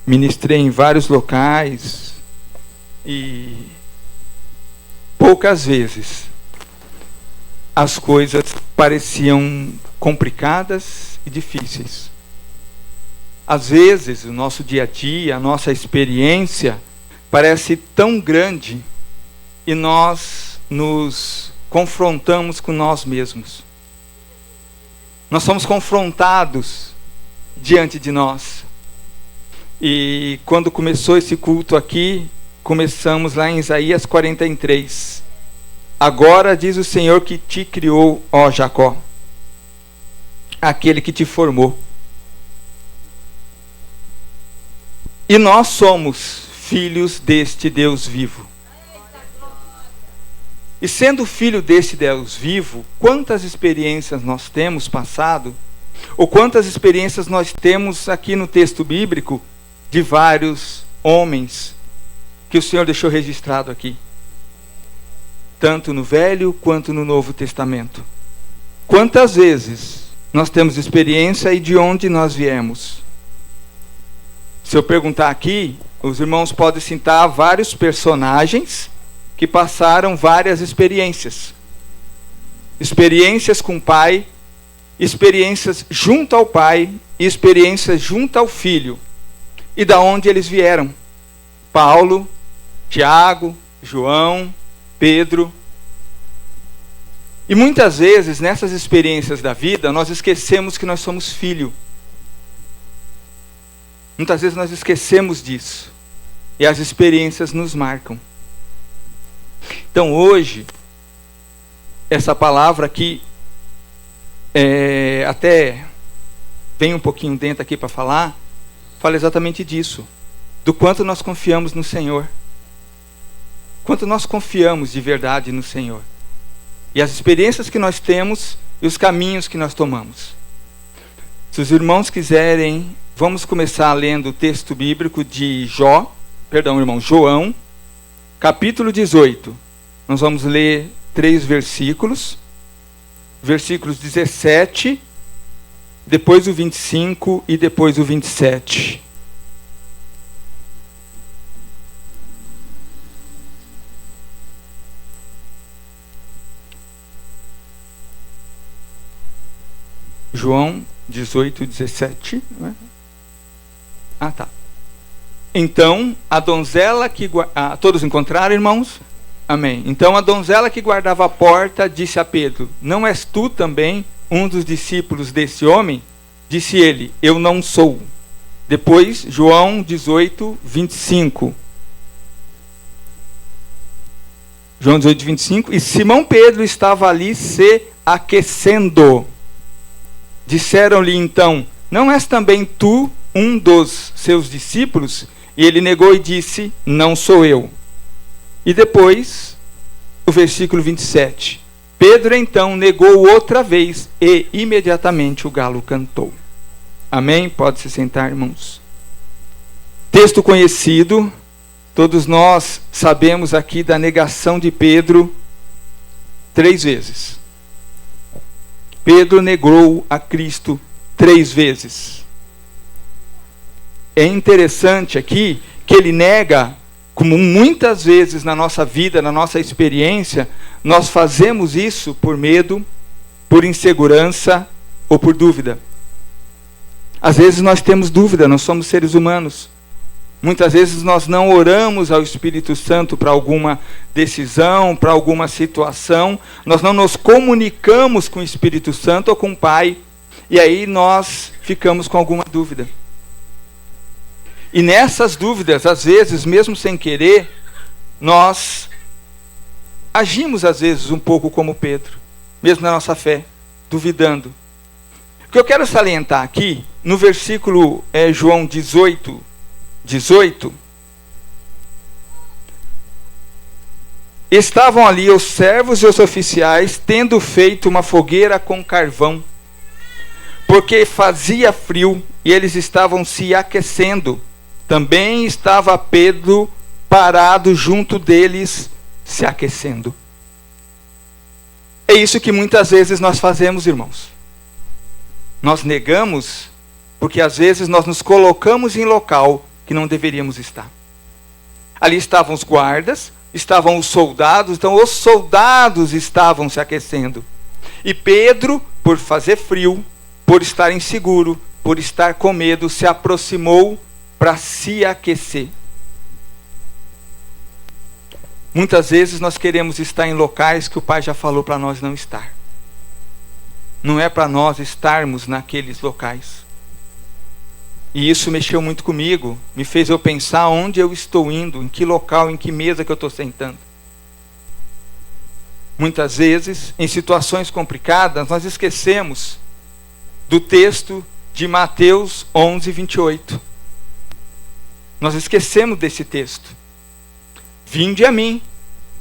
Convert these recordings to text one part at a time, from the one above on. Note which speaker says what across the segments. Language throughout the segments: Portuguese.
Speaker 1: ministrei em vários locais e poucas vezes as coisas pareciam complicadas e difíceis. Às vezes o nosso dia a dia, a nossa experiência parece tão grande e nós nos confrontamos com nós mesmos. Nós somos confrontados diante de nós. E quando começou esse culto aqui, começamos lá em Isaías 43. Agora diz o Senhor que te criou, ó Jacó, aquele que te formou. E nós somos filhos deste Deus vivo. E sendo filho deste Deus vivo, quantas experiências nós temos passado, ou quantas experiências nós temos aqui no texto bíblico, de vários homens que o Senhor deixou registrado aqui, tanto no Velho quanto no Novo Testamento. Quantas vezes nós temos experiência e de onde nós viemos? Se eu perguntar aqui, os irmãos podem citar vários personagens que passaram várias experiências. Experiências com o pai, experiências junto ao pai, experiências junto ao filho. E da onde eles vieram? Paulo, Tiago, João, Pedro. E muitas vezes, nessas experiências da vida, nós esquecemos que nós somos filho. Muitas vezes nós esquecemos disso. E as experiências nos marcam. Então hoje, essa palavra aqui, até vem um pouquinho dentro aqui para falar, fala exatamente disso. Do quanto nós confiamos no Senhor. Quanto nós confiamos de verdade no Senhor. E as experiências que nós temos e os caminhos que nós tomamos. Se os irmãos quiserem, vamos começar lendo o texto bíblico de João, capítulo 18. Nós vamos ler 3 versículos. Versículos 17, depois o 25 e depois o 27. João 18, 17. Não é? Tá. Então, a donzela que... todos encontraram, irmãos? Amém. Então a donzela que guardava a porta disse a Pedro: não és tu também um dos discípulos desse homem? Disse ele: eu não sou. Depois, João 18, 25. João 18, 25. E Simão Pedro estava ali se aquecendo. Disseram-lhe então: não és também tu um dos seus discípulos? E ele negou e disse: não sou eu. E depois, o versículo 27. Pedro então negou outra vez e imediatamente o galo cantou. Amém? Pode se sentar, irmãos. Texto conhecido, todos nós sabemos aqui da negação de Pedro 3 vezes. Pedro negou a Cristo 3 vezes. É interessante aqui que ele nega, como muitas vezes na nossa vida, na nossa experiência, nós fazemos isso por medo, por insegurança ou por dúvida. Às vezes nós temos dúvida, nós somos seres humanos. Muitas vezes nós não oramos ao Espírito Santo para alguma decisão, para alguma situação. Nós não nos comunicamos com o Espírito Santo ou com o Pai. E aí nós ficamos com alguma dúvida. E nessas dúvidas, às vezes, mesmo sem querer, nós agimos às vezes um pouco como Pedro, mesmo na nossa fé, duvidando. O que eu quero salientar aqui, no versículo João 18, 18, estavam ali os servos e os oficiais, tendo feito uma fogueira com carvão, porque fazia frio e eles estavam se aquecendo. Também estava Pedro parado junto deles, se aquecendo. É isso que muitas vezes nós fazemos, irmãos. Nós negamos porque às vezes nós nos colocamos em local que não deveríamos estar. Ali estavam os guardas, estavam os soldados, então os soldados estavam se aquecendo. E Pedro, por fazer frio, por estar inseguro, por estar com medo, se aproximou para se aquecer. Muitas vezes nós queremos estar em locais que o Pai já falou para nós não estar. Não é para nós estarmos naqueles locais. E isso mexeu muito comigo, me fez eu pensar onde eu estou indo, em que local, em que mesa que eu estou sentando. Muitas vezes, em situações complicadas, nós esquecemos do texto de Mateus 11, 28. Nós esquecemos desse texto. Vinde a mim,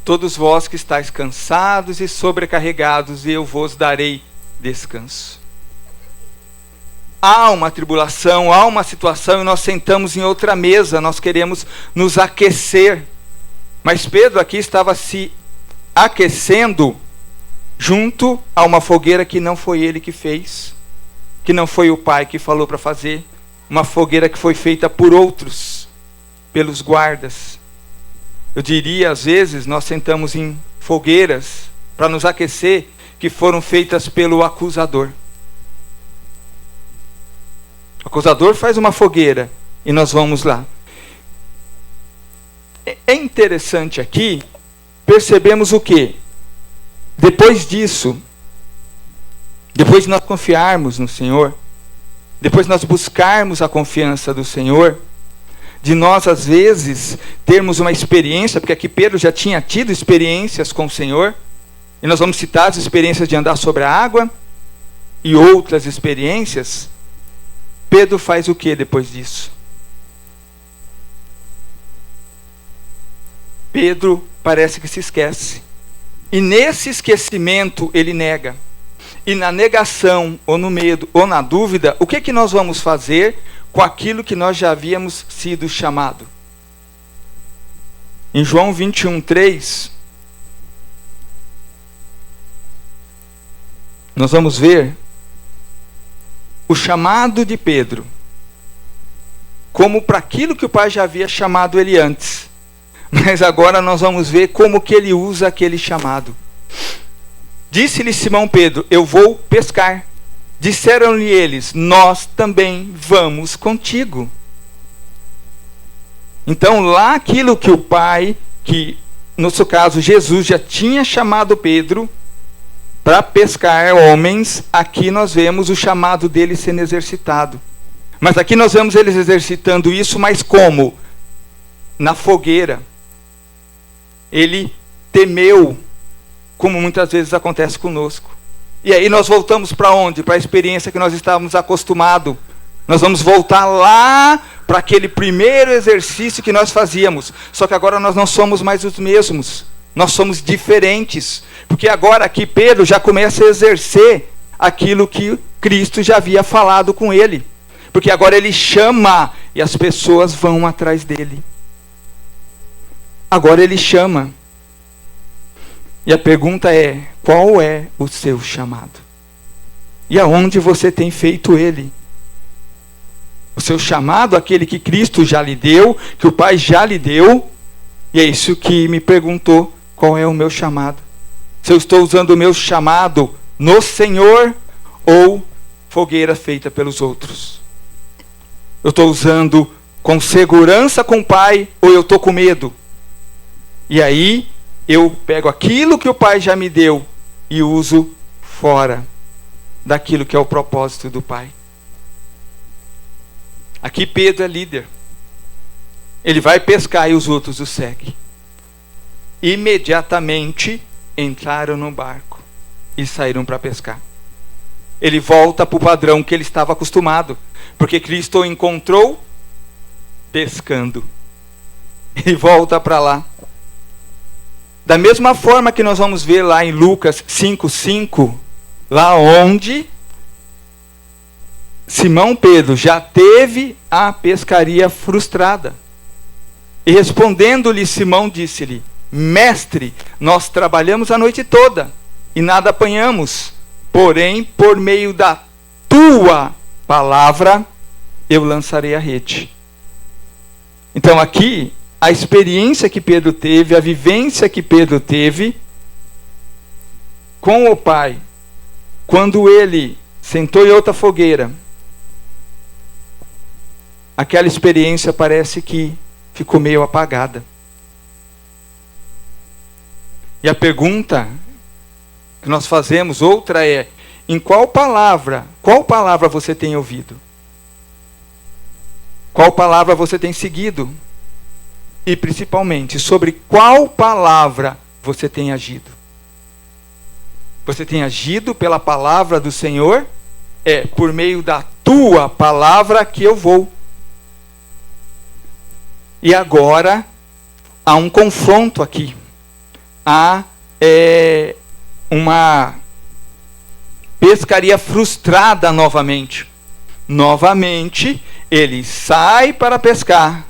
Speaker 1: todos vós que estáis cansados e sobrecarregados, e eu vos darei descanso. Há uma tribulação, há uma situação e nós sentamos em outra mesa, nós queremos nos aquecer. Mas Pedro aqui estava se aquecendo junto a uma fogueira que não foi ele que fez, que não foi o Pai que falou para fazer, uma fogueira que foi feita por outros, pelos guardas. Eu diria, às vezes, nós sentamos em fogueiras para nos aquecer que foram feitas pelo acusador. O acusador faz uma fogueira e nós vamos lá. É interessante aqui, percebemos o quê? Depois disso, depois de nós confiarmos no Senhor, depois de nós buscarmos a confiança do Senhor, de nós às vezes termos uma experiência, porque aqui Pedro já tinha tido experiências com o Senhor, e nós vamos citar as experiências de andar sobre a água, e outras experiências. Pedro faz o que depois disso? Pedro parece que se esquece. E nesse esquecimento ele nega. E na negação, ou no medo, ou na dúvida, o que nós vamos fazer com aquilo que nós já havíamos sido chamado? Em João 21:3, nós vamos ver o chamado de Pedro como para aquilo que o Pai já havia chamado ele antes. Mas agora nós vamos ver como que ele usa aquele chamado. Disse-lhe Simão Pedro: eu vou pescar. Disseram-lhe eles: nós também vamos contigo. Então lá aquilo que o Pai, que no seu caso Jesus, já tinha chamado Pedro para pescar homens, aqui nós vemos o chamado dele sendo exercitado. Mas aqui nós vemos eles exercitando isso, mas como? Na fogueira. Ele temeu, como muitas vezes acontece conosco. E aí nós voltamos para onde? Para a experiência que nós estávamos acostumados. Nós vamos voltar lá para aquele primeiro exercício que nós fazíamos. Só que agora nós não somos mais os mesmos. Nós somos diferentes. Porque agora aqui Pedro já começa a exercer aquilo que Cristo já havia falado com ele. Porque agora ele chama e as pessoas vão atrás dele. Agora ele chama. E a pergunta é: qual é o seu chamado? E aonde você tem feito ele? O seu chamado, aquele que Cristo já lhe deu, que o Pai já lhe deu. E é isso que me perguntou: qual é o meu chamado? Se eu estou usando o meu chamado no Senhor ou fogueira feita pelos outros? Eu estou usando com segurança com o Pai ou eu estou com medo? E aí eu pego aquilo que o Pai já me deu e uso fora daquilo que é o propósito do Pai. Aqui Pedro é líder. Ele vai pescar e os outros o seguem. Imediatamente entraram no barco e saíram para pescar. Ele volta para o padrão que ele estava acostumado, porque Cristo o encontrou pescando. Ele volta para lá. Da mesma forma que nós vamos ver lá em Lucas 5:5, lá onde Simão Pedro já teve a pescaria frustrada. E respondendo-lhe Simão, disse-lhe: Mestre, nós trabalhamos a noite toda e nada apanhamos, porém por meio da tua palavra eu lançarei a rede. Então aqui, a experiência que Pedro teve, a vivência que Pedro teve com o Pai, quando ele sentou em outra fogueira, aquela experiência parece que ficou meio apagada. E a pergunta que nós fazemos, outra é, em qual palavra você tem ouvido? Qual palavra você tem seguido? E principalmente, sobre qual palavra você tem agido? Você tem agido pela palavra do Senhor? É por meio da tua palavra que eu vou. E agora, há um confronto aqui. Há uma pescaria frustrada novamente. Novamente, ele sai para pescar.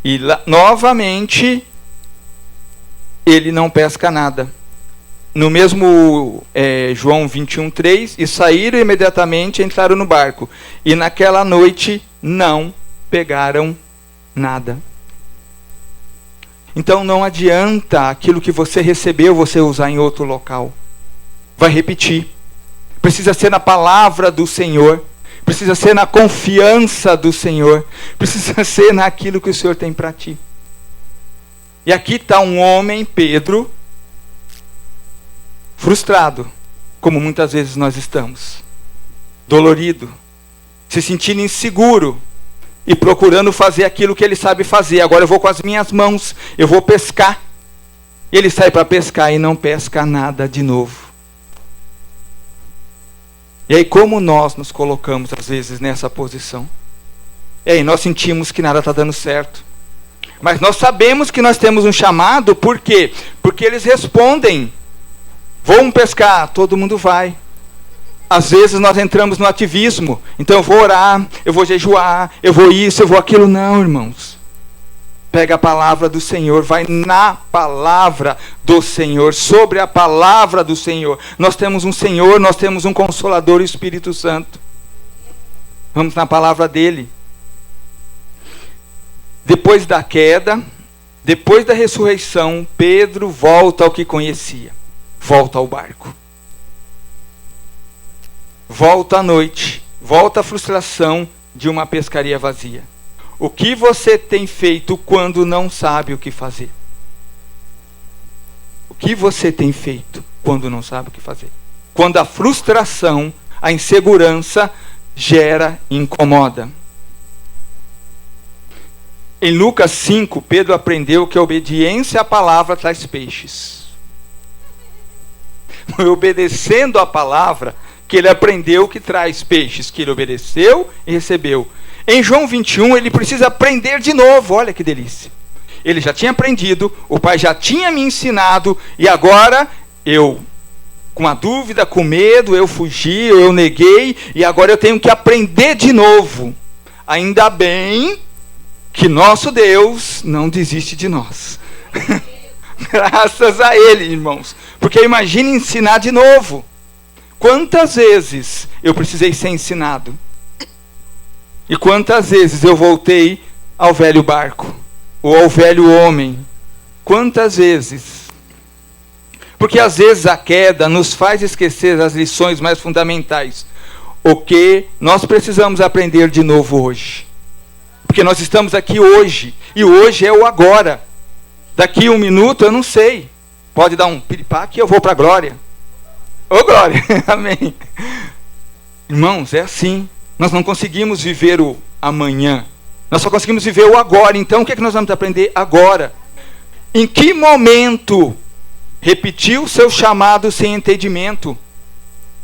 Speaker 1: E novamente, ele não pesca nada. No mesmo João 21:3, e saíram imediatamente, entraram no barco. E naquela noite não pegaram nada. Então não adianta aquilo que você recebeu você usar em outro local. Vai repetir. Precisa ser na palavra do Senhor. Precisa ser na confiança do Senhor. Precisa ser naquilo que o Senhor tem para ti. E aqui está um homem, Pedro, frustrado, como muitas vezes nós estamos. Dolorido. Se sentindo inseguro. E procurando fazer aquilo que ele sabe fazer. Agora eu vou com as minhas mãos. Eu vou pescar. E ele sai para pescar e não pesca nada de novo. E aí como nós nos colocamos às vezes nessa posição? E aí nós sentimos que nada está dando certo. Mas nós sabemos que nós temos um chamado. Por quê? Porque eles respondem. Vamos pescar. Todo mundo vai. Às vezes nós entramos no ativismo. Então eu vou orar, eu vou jejuar, eu vou isso, eu vou aquilo. Não, irmãos. Pega a palavra do Senhor, vai na palavra do Senhor, sobre a palavra do Senhor. Nós temos um Senhor, nós temos um Consolador, o Espírito Santo. Vamos na palavra dele. Depois da queda, depois da ressurreição, Pedro volta ao que conhecia. Volta ao barco. Volta à noite, volta à frustração de uma pescaria vazia. O que você tem feito quando não sabe o que fazer? O que você tem feito quando não sabe o que fazer? Quando a frustração, a insegurança gera e incomoda. Em Lucas 5, Pedro aprendeu que a obediência à palavra traz peixes. Obedecendo à palavra, que ele aprendeu que traz peixes, que ele obedeceu e recebeu. Em João 21, ele precisa aprender de novo. Olha que delícia. Ele já tinha aprendido, o Pai já tinha me ensinado, e agora eu, com a dúvida, com medo, eu fugi, eu neguei, e agora eu tenho que aprender de novo. Ainda bem que nosso Deus não desiste de nós. Graças a Ele, irmãos. Porque imagine ensinar de novo. Quantas vezes eu precisei ser ensinado? E quantas vezes eu voltei ao velho barco? Ou ao velho homem? Quantas vezes? Porque às vezes a queda nos faz esquecer as lições mais fundamentais. O que nós precisamos aprender de novo hoje. Porque nós estamos aqui hoje. E hoje é o agora. Daqui 1 minuto eu não sei. Pode dar um piripaque e eu vou para a glória. Ô glória, amém. Irmãos, é assim. Nós não conseguimos viver o amanhã. Nós só conseguimos viver o agora. Então, o que é que nós vamos aprender agora? Em que momento repetiu o seu chamado sem entendimento?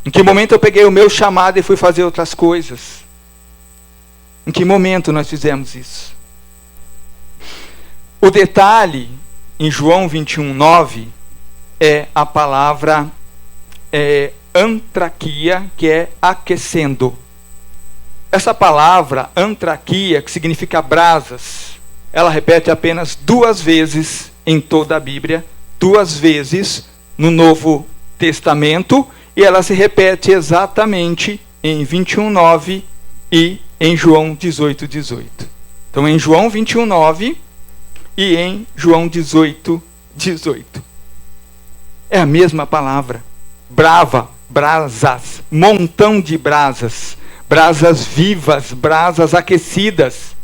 Speaker 1: Em que momento eu peguei o meu chamado e fui fazer outras coisas? Em que momento nós fizemos isso? O detalhe, em João 21:9, é a palavra antraquia, que é aquecendo. Essa palavra antraquia, que significa brasas, ela repete apenas 2 vezes em toda a Bíblia, 2 vezes no Novo Testamento, e ela se repete exatamente em 21:9 e em João 18:18. Então em João 21:9 e em João 18, 18. É a mesma palavra. Brava, brasas, montão de brasas, brasas vivas, brasas aquecidas.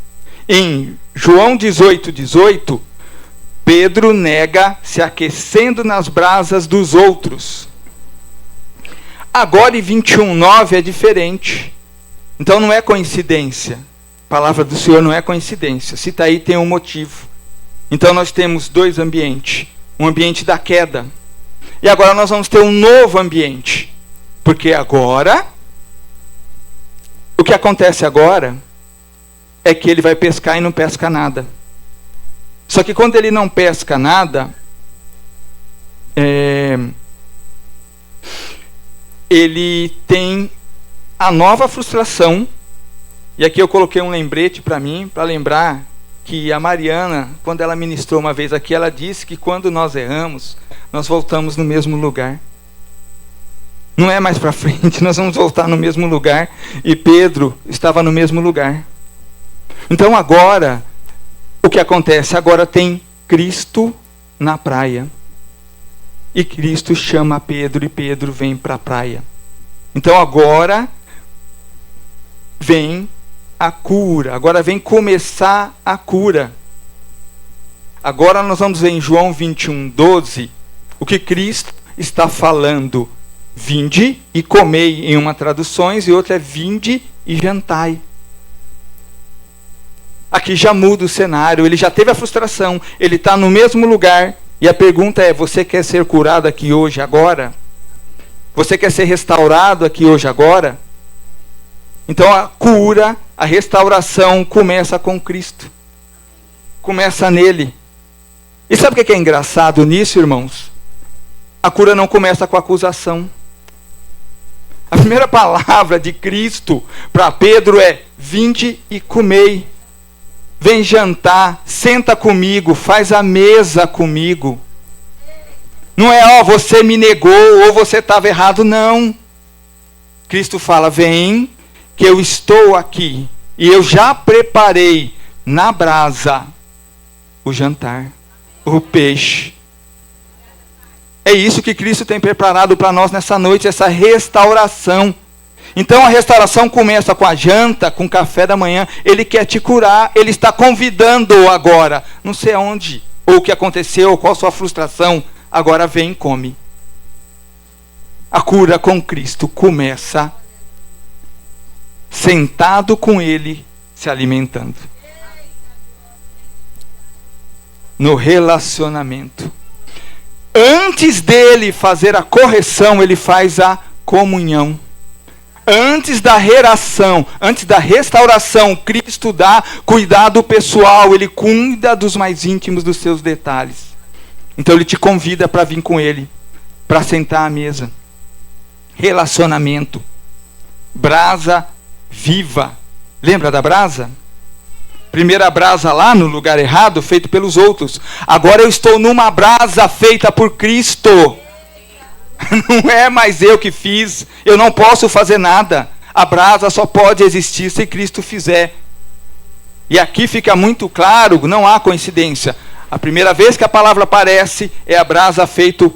Speaker 1: Em João 18, 18, Pedro nega se aquecendo nas brasas dos outros. Agora em 21, 9 é diferente. Então não é coincidência. A palavra do Senhor não é coincidência. Se está aí, tem um motivo. Então nós temos dois ambientes. Um ambiente da queda. E agora nós vamos ter um novo ambiente. Porque agora, o que acontece agora é que ele vai pescar e não pesca nada. Só que quando ele não pesca nada, ele tem a nova frustração. E aqui eu coloquei um lembrete para mim, para lembrar que a Mariana, quando ela ministrou uma vez aqui, ela disse que quando nós erramos, nós voltamos no mesmo lugar. Não é mais para frente, nós vamos voltar no mesmo lugar. E Pedro estava no mesmo lugar. Então agora, o que acontece? Agora tem Cristo na praia. E Cristo chama Pedro e Pedro vem para a praia. Então agora vem a cura. Agora vem começar a cura. Agora nós vamos ver em João 21, 12, o que Cristo está falando. Vinde e comei em uma traduções e outra é vinde e jantai. Aqui já muda o cenário, ele já teve a frustração, ele está no mesmo lugar. E a pergunta é, você quer ser curado aqui hoje, agora? Você quer ser restaurado aqui hoje, agora? Então a cura, a restauração começa com Cristo. Começa nele. E sabe o que é engraçado nisso, irmãos? A cura não começa com acusação. A primeira palavra de Cristo para Pedro é, vinde e comei. Vem jantar, senta comigo, faz a mesa comigo. Não é, ó, você me negou ou você estava errado, não. Cristo fala, vem, que eu estou aqui. E eu já preparei na brasa o jantar, o peixe. É isso que Cristo tem preparado para nós nessa noite, essa restauração. Então a restauração começa com a janta, com o café da manhã. Ele quer te curar, ele está convidando agora. Não sei aonde, ou o que aconteceu, qual a sua frustração. Agora vem e come. A cura com Cristo começa sentado com ele, se alimentando. No relacionamento. Antes dele fazer a correção, ele faz a comunhão. Antes da relação, antes da restauração, Cristo dá cuidado pessoal, ele cuida dos mais íntimos dos seus detalhes. Então ele te convida para vir com ele, para sentar à mesa. Relacionamento. Brasa viva. Lembra da brasa? Primeira brasa lá no lugar errado, feito pelos outros. Agora eu estou numa brasa feita por Cristo. Não é mais eu que fiz. Eu não posso fazer nada. A brasa só pode existir se Cristo fizer. E aqui fica muito claro, não há coincidência. A primeira vez que a palavra aparece é a brasa feita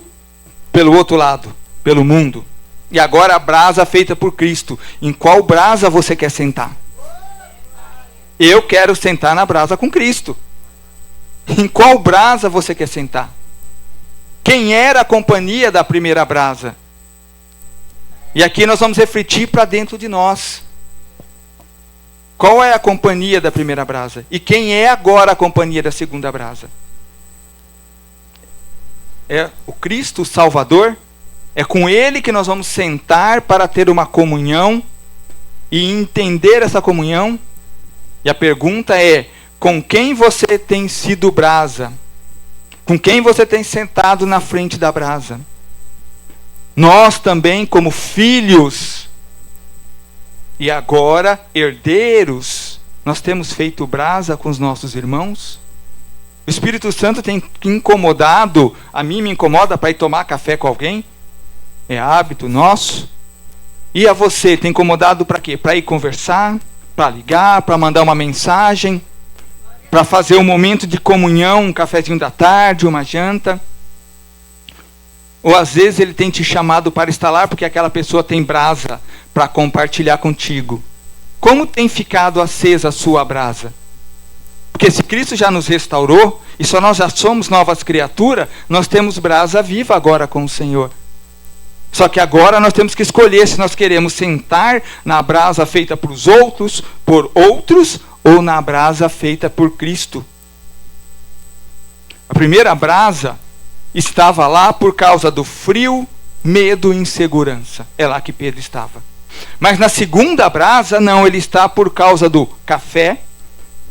Speaker 1: pelo outro lado, pelo mundo. E agora a brasa feita por Cristo. Em qual brasa você quer sentar? Eu quero sentar na brasa com Cristo. Em qual brasa você quer sentar? Quem era a companhia da primeira brasa? E aqui nós vamos refletir para dentro de nós. Qual é a companhia da primeira brasa? E quem é agora a companhia da segunda brasa? É o Cristo, o Salvador? É com Ele que nós vamos sentar para ter uma comunhão e entender essa comunhão? E a pergunta é, com quem você tem sido brasa? Com quem você tem sentado na frente da brasa? Nós também, como filhos, e agora herdeiros, nós temos feito brasa com os nossos irmãos? O Espírito Santo tem incomodado, a mim me incomoda para ir tomar café com alguém? É hábito nosso. E a você, tem incomodado para quê? Para ir conversar? Para ligar? Para mandar uma mensagem? para fazer um momento de comunhão, um cafezinho da tarde, uma janta. Ou às vezes ele tem te chamado para estar lá porque aquela pessoa tem brasa para compartilhar contigo. Como tem ficado acesa a sua brasa? Porque se Cristo já nos restaurou, e só nós já somos novas criaturas, nós temos brasa viva agora com o Senhor. Só que agora nós temos que escolher se nós queremos sentar na brasa feita por outros, ou na brasa feita por Cristo. A primeira brasa estava lá por causa do frio, medo e insegurança. É lá que Pedro estava. Mas na segunda brasa, não, ele está por causa do café,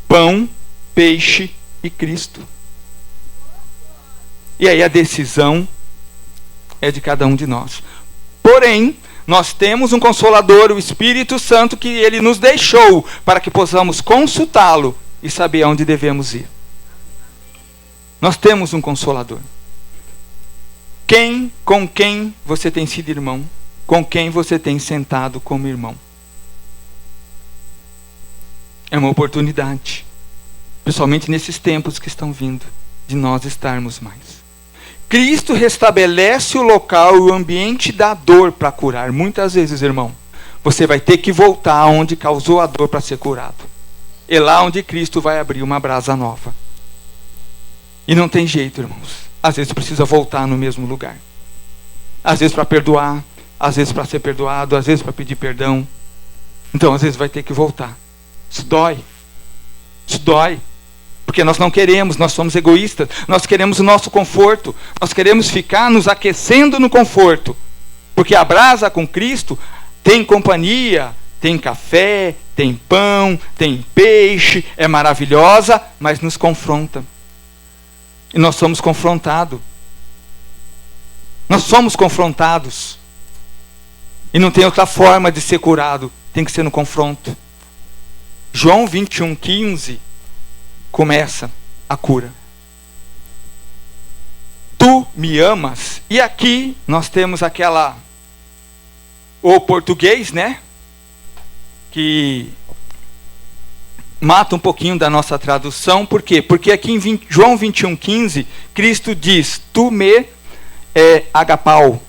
Speaker 1: pão, peixe e Cristo. E aí a decisão é de cada um de nós. Porém, nós temos um Consolador, o Espírito Santo, que ele nos deixou para que possamos consultá-lo e saber aonde devemos ir. Nós temos um Consolador. Com quem você tem sido irmão? Com quem você tem sentado como irmão? É uma oportunidade, principalmente nesses tempos que estão vindo, de nós estarmos mais. Cristo restabelece o local e o ambiente da dor para curar. Muitas vezes, irmão, você vai ter que voltar onde causou a dor para ser curado. É lá onde Cristo vai abrir uma brasa nova. E não tem jeito, irmãos. Às vezes precisa voltar no mesmo lugar. Às vezes para perdoar, às vezes para ser perdoado, às vezes para pedir perdão. Então, às vezes vai ter que voltar. Isso dói. Isso dói. Porque nós não queremos, nós somos egoístas. Nós queremos o nosso conforto. Nós queremos ficar nos aquecendo no conforto. Porque a brasa com Cristo tem companhia, tem café, tem pão, tem peixe, é maravilhosa, mas nos confronta. E nós somos confrontados. Nós somos confrontados. E não tem outra forma de ser curado. Tem que ser no confronto. João 21:15 começa a cura. Tu me amas. E aqui nós temos o português, né? Que mata um pouquinho da nossa tradução. Por quê? Porque aqui em João 21:15, Cristo diz, tu me agapau,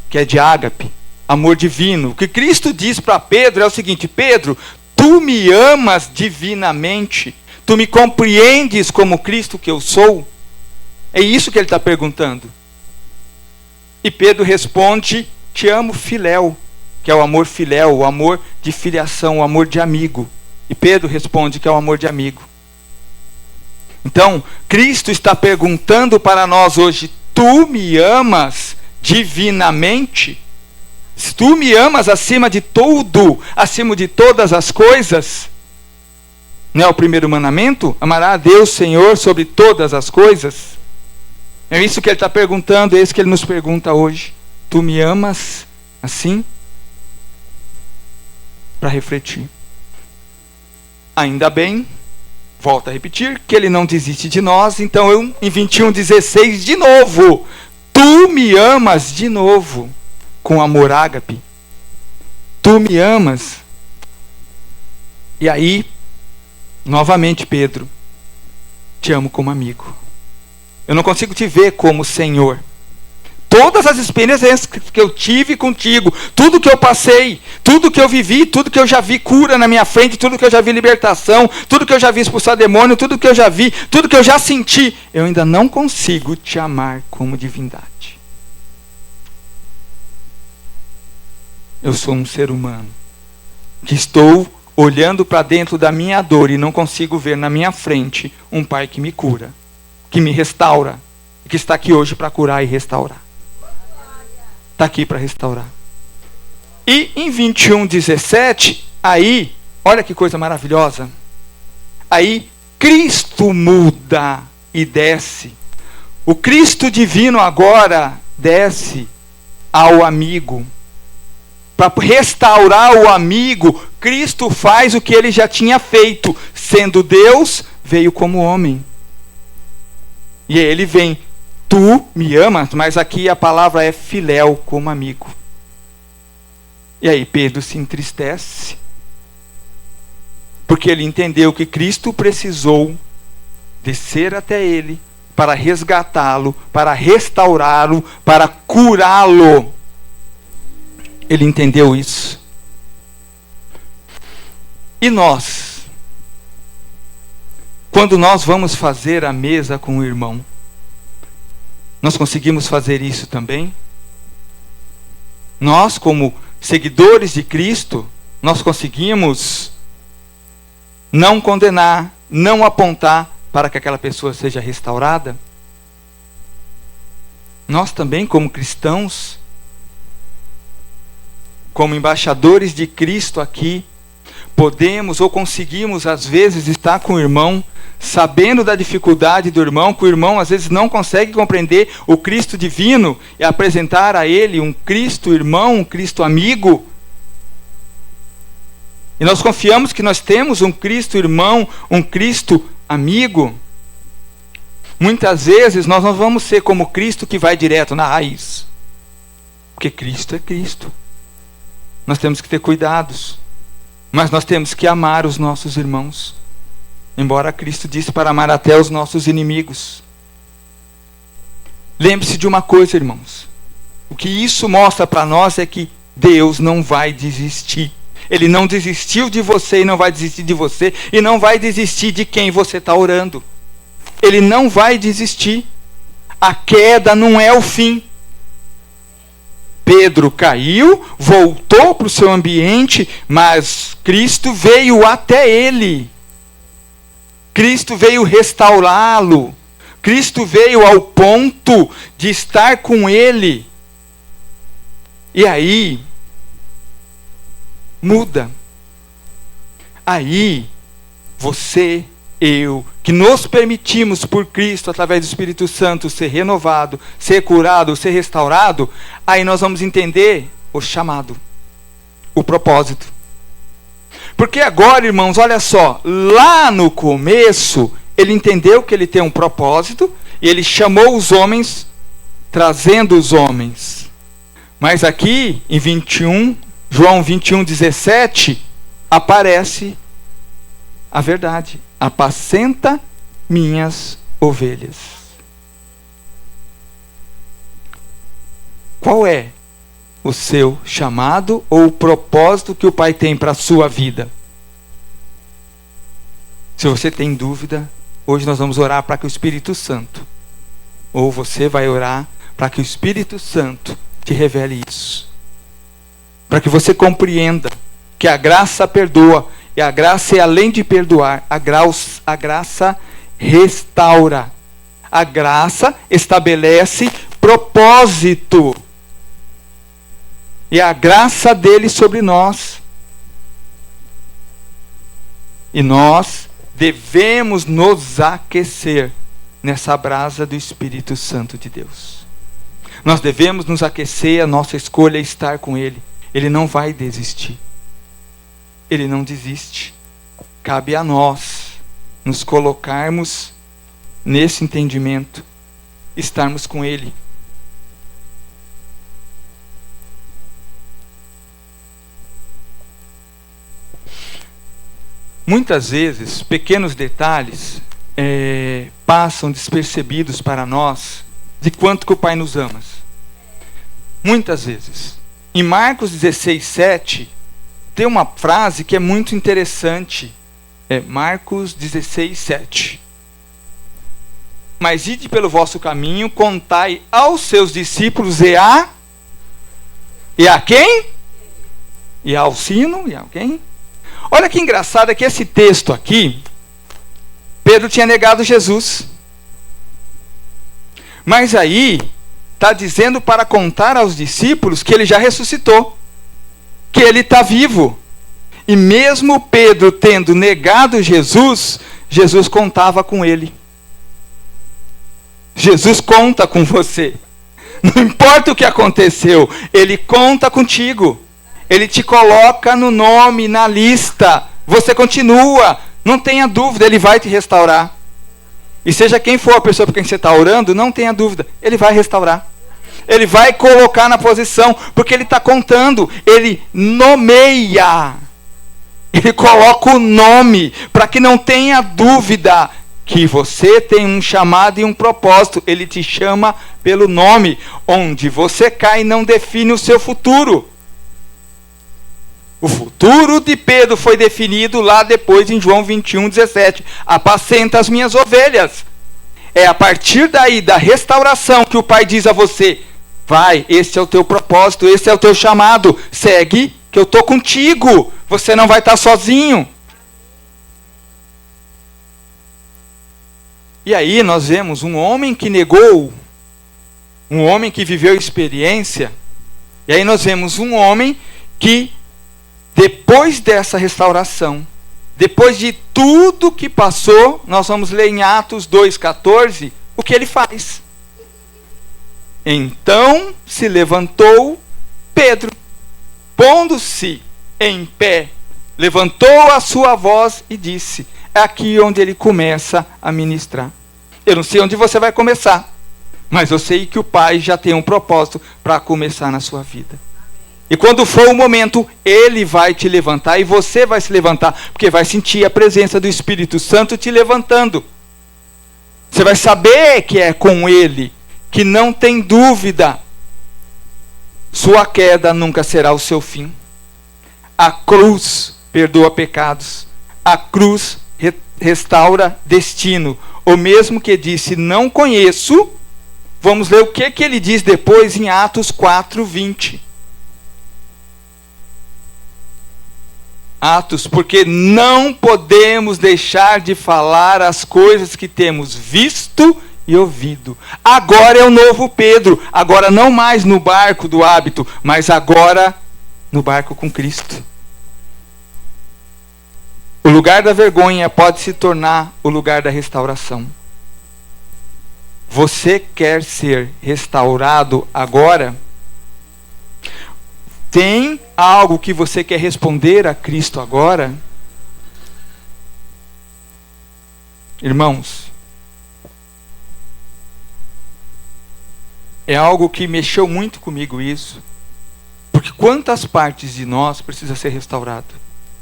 Speaker 1: que é de ágape, amor divino. O que Cristo diz para Pedro é o seguinte: Pedro, tu me amas divinamente, tu me compreendes como Cristo que eu sou? É isso que ele está perguntando. E Pedro responde, te amo filéu, que é o amor filéu, o amor de filiação, o amor de amigo. E Pedro responde que é o amor de amigo. Então, Cristo está perguntando para nós hoje, tu me amas divinamente? Se tu me amas acima de tudo, acima de todas as coisas, não é o primeiro mandamento? Amará a Deus, Senhor, sobre todas as coisas. É isso que ele está perguntando, é isso que ele nos pergunta hoje. Tu me amas assim? Para refletir. Ainda bem, volto a repetir, que ele não desiste de nós. Então eu, em 21:16, de novo, tu me amas de novo, com amor ágape. Tu me amas. E aí, novamente, Pedro, te amo como amigo. Eu não consigo te ver como Senhor. Todas as experiências que eu tive contigo, tudo que eu passei, tudo que eu vivi, tudo que eu já vi cura na minha frente, tudo que eu já vi libertação, tudo que eu já vi expulsar demônio, tudo que eu já vi, tudo que eu já senti, eu ainda não consigo te amar como divindade. Eu sou um ser humano que estou olhando para dentro da minha dor e não consigo ver na minha frente um Pai que me cura, que me restaura, que está aqui hoje para curar e restaurar. Está aqui para restaurar. E em 21:17, aí, olha que coisa maravilhosa. Aí Cristo muda e desce. O Cristo divino agora desce ao amigo. Para restaurar o amigo, Cristo faz o que ele já tinha feito. Sendo Deus, veio como homem. E aí ele vem. Tu me amas, mas aqui a palavra é filéu, como amigo. E aí Pedro se entristece. Porque ele entendeu que Cristo precisou descer até ele para resgatá-lo, para restaurá-lo, para curá-lo. Ele entendeu isso. E nós, quando nós vamos fazer a mesa com o irmão, nós conseguimos fazer isso também? Nós, como seguidores de Cristo, nós conseguimos não condenar, não apontar para que aquela pessoa seja restaurada? Nós também, como cristãos, como embaixadores de Cristo aqui, podemos ou conseguimos às vezes estar com o irmão, sabendo da dificuldade do irmão, que o irmão às vezes não consegue compreender o Cristo divino e apresentar a ele um Cristo irmão, um Cristo amigo. E nós confiamos que nós temos um Cristo irmão, um Cristo amigo. Muitas vezes nós não vamos ser como Cristo que vai direto na raiz. Porque Cristo é Cristo. Nós temos que ter cuidados. Mas nós temos que amar os nossos irmãos. Embora Cristo disse para amar até os nossos inimigos. Lembre-se de uma coisa, irmãos. O que isso mostra para nós é que Deus não vai desistir. Ele não desistiu de você e não vai desistir de você. E não vai desistir de quem você está orando. Ele não vai desistir. A queda não é o fim. Pedro caiu, voltou para o seu ambiente, mas Cristo veio até ele. Cristo veio restaurá-lo. Cristo veio ao ponto de estar com ele. E aí, muda. Aí, você, eu, que nos permitimos por Cristo, através do Espírito Santo, ser renovado, ser curado, ser restaurado, aí nós vamos entender o chamado, o propósito. Porque agora, irmãos, olha só, lá no começo, ele entendeu que ele tem um propósito, e ele chamou os homens, trazendo os homens. Mas aqui, em 21, João 21, 17, aparece a verdade. Apacenta minhas ovelhas. Qual é o seu chamado ou o propósito que o Pai tem para a sua vida? Se você tem dúvida, hoje nós vamos orar para que o Espírito Santo, ou você vai orar para que o Espírito Santo te revele isso. Para que você compreenda que a graça perdoa, e a graça é além de perdoar, a graça restaura. A graça estabelece propósito. E a graça dele sobre nós. E nós devemos nos aquecer nessa brasa do Espírito Santo de Deus. Nós devemos nos aquecer, a nossa escolha é estar com ele. Ele não vai desistir. Ele não desiste. Cabe a nós nos colocarmos nesse entendimento, estarmos com ele. Muitas vezes, pequenos detalhes passam despercebidos para nós de quanto que o Pai nos ama. Muitas vezes. Em Marcos 16, 7, tem uma frase que é muito interessante. Marcos 16, 7. Mas ide pelo vosso caminho, contai aos seus discípulos e a quem? E ao sino, e a quem? Olha que engraçado é que esse texto aqui, Pedro tinha negado Jesus. Mas aí, está dizendo para contar aos discípulos que ele já ressuscitou. Que ele está vivo. E mesmo Pedro tendo negado Jesus, Jesus contava com ele. Jesus conta com você. Não importa o que aconteceu, ele conta contigo. Ele te coloca no nome, na lista. Você continua. Não tenha dúvida, ele vai te restaurar. E seja quem for a pessoa por quem você está orando, não tenha dúvida, ele vai restaurar. Ele vai colocar na posição, porque ele está contando. Ele nomeia. Ele coloca o nome, para que não tenha dúvida que você tem um chamado e um propósito. Ele te chama pelo nome. Onde você cai não define o seu futuro. O futuro de Pedro foi definido lá depois em João 21:17. Apacenta as minhas ovelhas. É a partir daí, da restauração, que o Pai diz a você: vai, esse é o teu propósito, esse é o teu chamado. Segue, que eu estou contigo. Você não vai estar sozinho. E aí nós vemos um homem que negou, um homem que viveu experiência. E aí nós vemos um homem que, depois dessa restauração, depois de tudo que passou, nós vamos ler em Atos 2,14, o que ele faz. Então se levantou Pedro, pondo-se em pé, levantou a sua voz e disse: é aqui onde ele começa a ministrar. Eu não sei onde você vai começar, mas eu sei que o Pai já tem um propósito para começar na sua vida. E quando for o momento, Ele vai te levantar e você vai se levantar, porque vai sentir a presença do Espírito Santo te levantando. Você vai saber que é com Ele, que não tem dúvida. Sua queda nunca será o seu fim. A cruz perdoa pecados. A cruz restaura destino. O mesmo que disse: não conheço. Vamos ler o que ele diz depois em Atos 4:20. Atos, porque não podemos deixar de falar as coisas que temos visto e ouvido. Agora é o novo Pedro. Agora não mais no barco do hábito, mas agora no barco com Cristo. O lugar da vergonha pode se tornar o lugar da restauração. Você quer ser restaurado agora? Tem algo que você quer responder a Cristo agora? Irmãos, é algo que mexeu muito comigo isso. Porque quantas partes de nós precisa ser restaurado?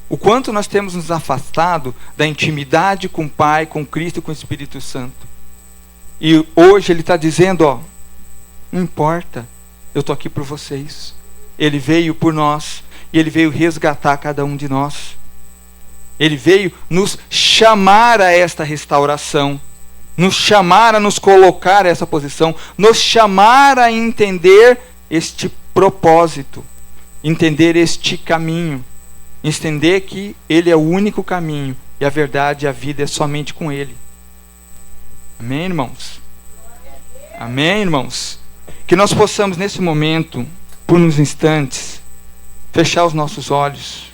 Speaker 1: O quanto nós temos nos afastado da intimidade com o Pai, com Cristo e com o Espírito Santo. E hoje Ele está dizendo, ó, não importa, eu estou aqui por vocês. Ele veio por nós e Ele veio resgatar cada um de nós. Ele veio nos chamar a esta restauração, nos chamar a nos colocar a essa posição, nos chamar a entender este propósito, entender este caminho, entender que Ele é o único caminho e a verdade e a vida é somente com Ele. Amém, irmãos? Amém, irmãos? Que nós possamos nesse momento, por uns instantes, fechar os nossos olhos,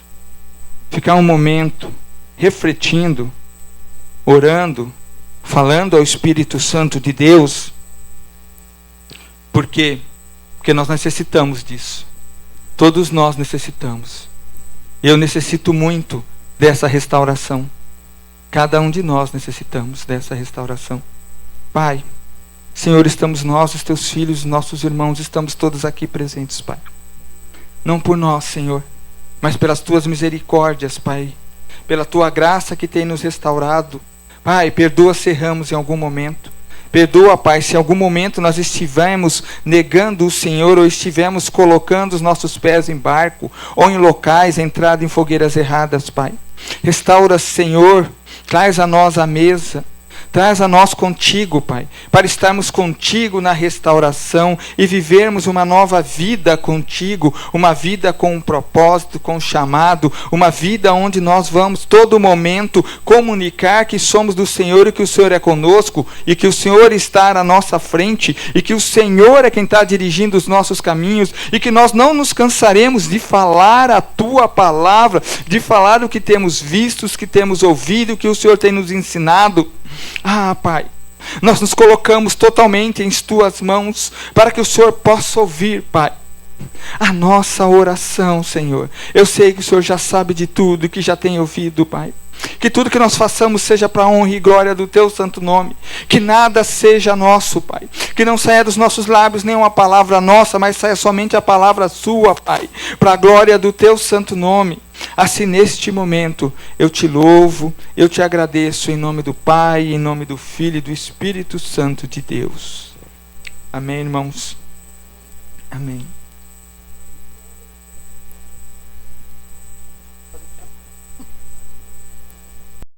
Speaker 1: ficar um momento refletindo, orando, falando ao Espírito Santo de Deus. Por quê? Porque nós necessitamos disso. Todos nós necessitamos. Eu necessito muito dessa restauração. Cada um de nós necessitamos dessa restauração. Pai, Senhor, estamos nós, os teus filhos, nossos irmãos, estamos todos aqui presentes, Pai. Não por nós, Senhor, mas pelas tuas misericórdias, Pai. Pela tua graça que tem nos restaurado. Pai, perdoa se erramos em algum momento. Perdoa, Pai, se em algum momento nós estivemos negando o Senhor ou estivemos colocando os nossos pés em barco ou em locais, entrado em fogueiras erradas, Pai. Restaura, Senhor, traz a nós a mesa. Traz a nós contigo, Pai, para estarmos contigo na restauração e vivermos uma nova vida contigo, uma vida com um propósito, com um chamado, uma vida onde nós vamos todo momento comunicar que somos do Senhor e que o Senhor é conosco e que o Senhor está à nossa frente e que o Senhor é quem está dirigindo os nossos caminhos e que nós não nos cansaremos de falar a tua palavra, de falar o que temos visto, o que temos ouvido, o que o Senhor tem nos ensinado. Ah, Pai, nós nos colocamos totalmente em tuas mãos para que o Senhor possa ouvir, Pai, a nossa oração, Senhor. Eu sei que o Senhor já sabe de tudo e que já tem ouvido, Pai. Que tudo que nós façamos seja para a honra e glória do teu santo nome. Que nada seja nosso, Pai. Que não saia dos nossos lábios nenhuma palavra nossa, mas saia somente a palavra sua, Pai. Para a glória do teu santo nome. Assim, neste momento, eu te louvo, eu te agradeço em nome do Pai, em nome do Filho e do Espírito Santo de Deus. Amém, irmãos? Amém.